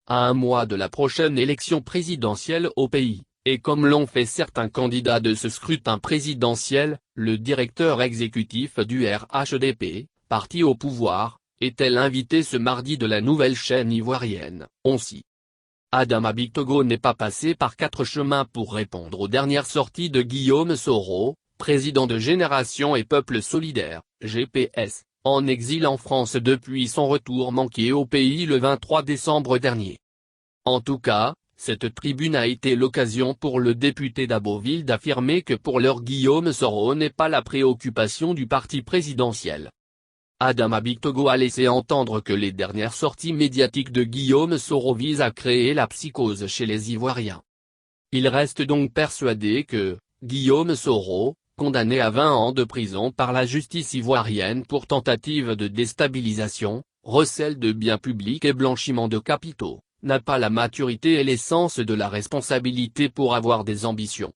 à un mois de la prochaine élection présidentielle au pays, et comme l'ont fait certains candidats de ce scrutin présidentiel, le directeur exécutif du RHDP, parti au pouvoir, est-elle l'invité ce mardi de la nouvelle chaîne ivoirienne, ONCI. Adama Bictogo n'est pas passé par quatre chemins pour répondre aux dernières sorties de Guillaume Soro, président de Génération et Peuple Solidaire, GPS, en exil en France depuis son retour manqué au pays le 23 décembre dernier. En tout cas, cette tribune a été l'occasion pour le député d'Aboville d'affirmer que pour l'heure Guillaume Soro n'est pas la préoccupation du parti présidentiel. Adama Bictogo a laissé entendre que les dernières sorties médiatiques de Guillaume Soro visent à créer la psychose chez les Ivoiriens. Il reste donc persuadé que, Guillaume Soro, condamné à 20 ans de prison par la justice ivoirienne pour tentative de déstabilisation, recel de biens publics et blanchiment de capitaux, n'a pas la maturité et l'essence de la responsabilité pour avoir des ambitions.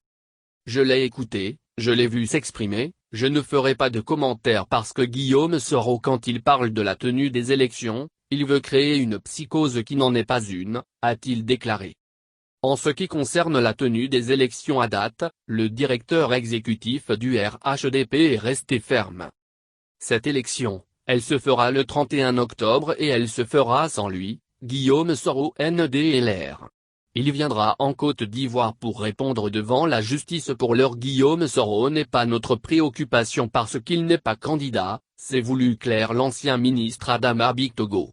Je l'ai écouté, je l'ai vu s'exprimer, je ne ferai pas de commentaires parce que Guillaume Soro quand il parle de la tenue des élections, il veut créer une psychose qui n'en est pas une, a-t-il déclaré. En ce qui concerne la tenue des élections à date, le directeur exécutif du RHDP est resté ferme. Cette élection, elle se fera le 31 octobre et elle se fera sans lui, Guillaume Soro NDLR. Il viendra en Côte d'Ivoire pour répondre devant la justice. Pour l'heure Guillaume Soro n'est pas notre préoccupation parce qu'il n'est pas candidat, s'est voulu clair l'ancien ministre Adama Bictogo.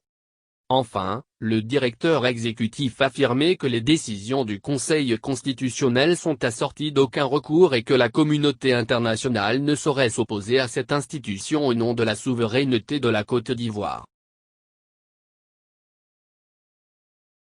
Enfin, le directeur exécutif affirmait que les décisions du Conseil constitutionnel sont assorties d'aucun recours et que la communauté internationale ne saurait s'opposer à cette institution au nom de la souveraineté de la Côte d'Ivoire.